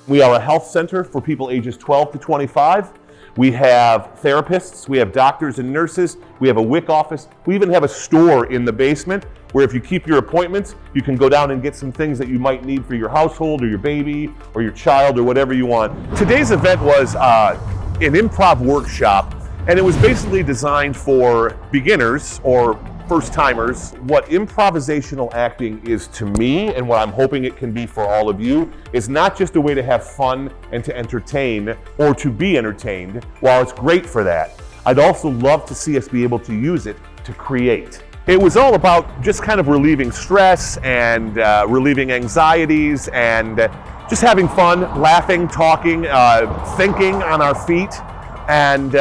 We are a health center for people ages 12 to 25. We have therapists, we have doctors and nurses, we have a WIC office, we even have a store in the basement where if you keep your appointments, you can go down and get some things that you might need for your household or your baby or your child or whatever you want. Today's event was an improv workshop, and it was basically designed for beginners or first-timers. What improvisational acting is to me, and what I'm hoping it can be for all of you, is not just a way to have fun and to entertain or to be entertained. While it's great for that, I'd also love to see us be able to use it to create. It was all about just kind of relieving stress and relieving anxieties and just having fun, laughing, talking, thinking on our feet, and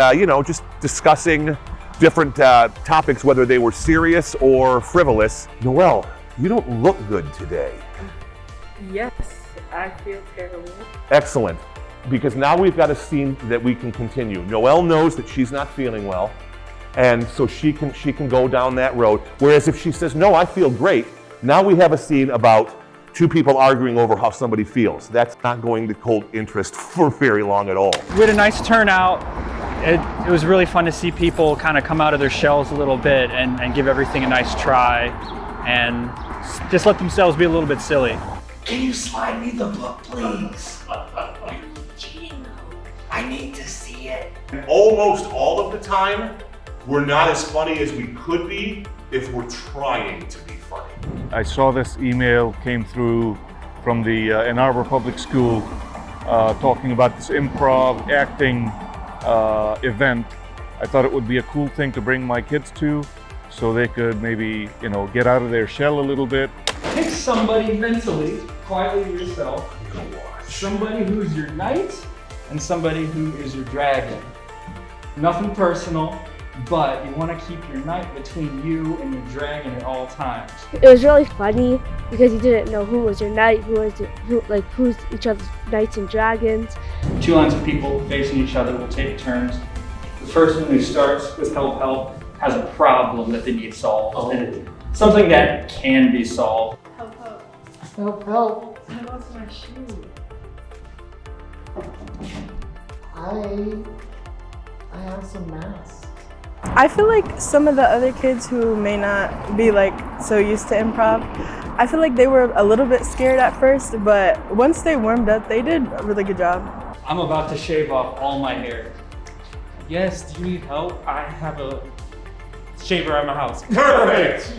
just discussing different topics, whether they were serious or frivolous. Noelle, you don't look good today. Yes, I feel terrible. Excellent, because now we've got a scene that we can continue. Noelle knows that she's not feeling well, and so she can go down that road. Whereas if she says, no, I feel great, now we have a scene about two people arguing over how somebody feels. That's not going to hold interest for very long at all. We had a nice turnout. It was really fun to see people kind of come out of their shells a little bit and give everything a nice try and just let themselves be a little bit silly. Can you slide me the book, please? I need to see it. Almost all of the time, we're not as funny as we could be if we're trying to be funny. I saw this email came through from the Ann Arbor Public School talking about this improv acting event. I thought it would be a cool thing to bring my kids to so they could maybe, get out of their shell a little bit. Pick somebody mentally, quietly yourself, somebody who's your knight and somebody who is your dragon. Nothing personal, but you want to keep your knight between you and your dragon at all times. It was really funny because you didn't know who was your knight, who's each other's knights and dragons. Two lines of people facing each other will take turns. The first one who starts with help has a problem that they need solved. And something that can be solved. Help. I lost my shoe. I have some masks. I feel like some of the other kids who may not be so used to improv, I feel like they were a little bit scared at first, but once they warmed up, they did a really good job. I'm about to shave off all my hair. Yes, do you need help? I have a shaver at my house. Perfect!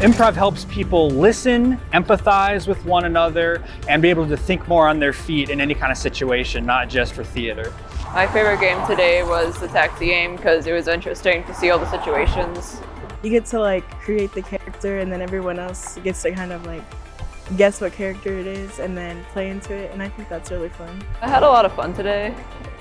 Improv helps people listen, empathize with one another, and be able to think more on their feet in any kind of situation, not just for theater. My favorite game today was the taxi game because it was interesting to see all the situations. You get to create the character, and then everyone else gets to kind of guess what character it is and then play into it, and I think that's really fun. I had a lot of fun today,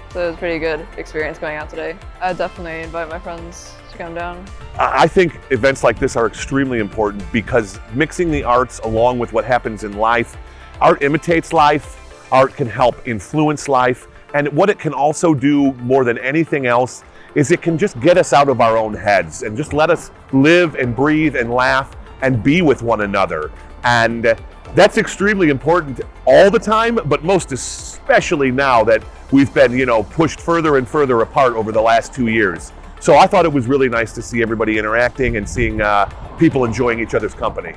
so it was a pretty good experience going out today. I'd definitely invite my friends to come down. I think events like this are extremely important because mixing the arts along with what happens in life, art imitates life, art can help influence life, and what it can also do more than anything else is it can just get us out of our own heads and just let us live and breathe and laugh and be with one another. And that's extremely important all the time, but most especially now that we've been, pushed further and further apart over the last 2 years. So I thought it was really nice to see everybody interacting and seeing people enjoying each other's company.